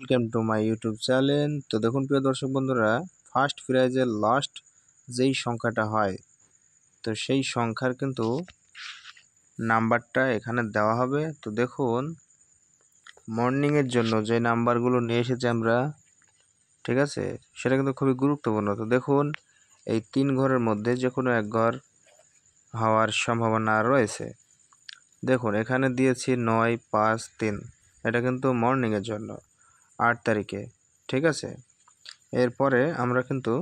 Welcome to my YouTube channel. তো দেখুন প্রিয় দর্শক বন্ধুরা, ফার্স্ট প্রাইজের লাস্ট যেই সংখ্যাটা হয় তো সেই সংখ্যার কিন্তু নাম্বারটা এখানে দেওয়া হবে। তো দেখুন মর্নিংয়ের জন্য যে নাম্বারগুলো নিয়ে এসেছি আমরা, ঠিক আছে, সেটা কিন্তু খুবই গুরুত্বপূর্ণ। তো দেখুন এই 3 ঘরের মধ্যে যে কোনো এক ঘর হওয়ার সম্ভাবনা রয়েছে। দেখুন এখানে দিয়েছি 9, 5, 3, এটা কিন্তু মর্নিংয়ের জন্য 8 তারিখে, ঠিক আছে। এরপরে আমরা কিন্তু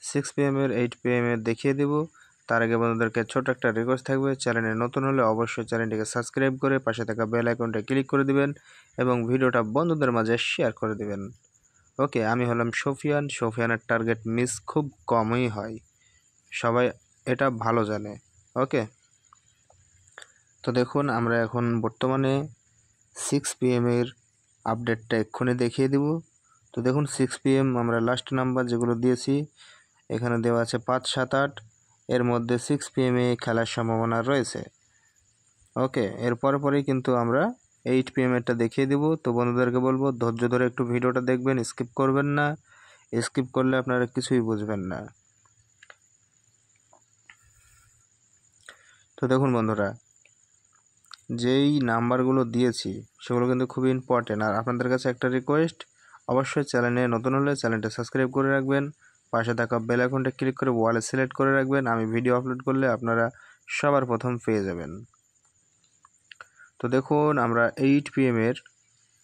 6 PM এর 8 PM এর দেখিয়ে দেব। তার আগে বন্ধুদেরকে ছোট একটা রিকোয়েস্ট থাকবে, চ্যানেলে নতুন হলে অবশ্যই চ্যানেলটিকে সাবস্ক্রাইব করে পাশে থাকা বেল আইকনটা ক্লিক করে দিবেন এবং ভিডিওটা বন্ধুদের মাঝে শেয়ার করে দিবেন। ওকে, আমি হলাম সোফিয়ান। সোফিয়ানের টার্গেট মিস খুব কমই হয়, সবাই এটা ভালো জানে। ওকে, তো দেখুন আমরা এখন বর্তমানে 6 PM এর আপডেটটা এক্ষুনি দেখিয়ে দেব। তো দেখুন 6 PM আমরা লাস্ট নাম্বার যেগুলো দিয়েছি এখানে দেওয়া আছে 5, 7, 8, এর মধ্যে 6 PM এ খেলার সম্ভাবনা রয়েছে। ওকে, এর পরেই কিন্তু আমরা 8 PM এরটা দেখিয়ে দেব। তো বন্ধুদেরকে বলবো ধৈর্য ধরে একটু ভিডিওটা দেখবেন, স্কিপ করবেন না, স্কিপ করলে আপনারা কিছুই বুঝবেন না। তো দেখুন বন্ধুরা, যেই নাম্বারগুলো দিয়েছি সেগুলো কিন্তু খুবই ইম্পর্টেন্ট। আর আপনাদের কাছে একটা রিকোয়েস্ট, অবশ্যই চ্যানেলে নতুন হলে চ্যানেলটা সাবস্ক্রাইব করে রাখবেন, পাশে থাকা বেল আইকনটা ক্লিক করে ওয়ালে সিলেক্ট করে রাখবেন। আমি ভিডিও আপলোড করলে আপনারা সবার প্রথম পেয়ে যাবেন। তো দেখুন আমরা 8 PM এর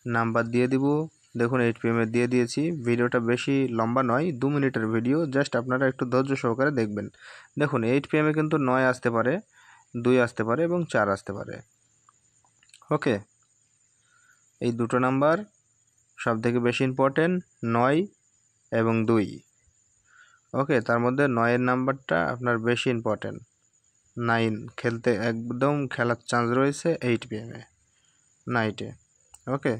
নাম্বার দিয়ে দিব। দেখুন 8 PM এর দিয়ে দিয়েছি। ভিডিওটা বেশি লম্বা নয়, 2 মিনিটের ভিডিও, জাস্ট আপনারা একটু ধৈর্য সহকারে দেখবেন। দেখুন 8 PM এ কিন্তু 9 আসতে পারে, 2 আসতে পারে এবং 4 আসতে পারে। ওকে, এই দুটো নাম্বার সবথেকে বেশি ইম্পর্টেন্ট, 9 এবং 2। ওকে, তার মধ্যে 9 নাম্বারটা আপনার বেশি ইম্পর্টেন্ট। 9 খেলতে একদম খেলার চান্স রয়েছে 8 PM এ নাইটে। ওকে।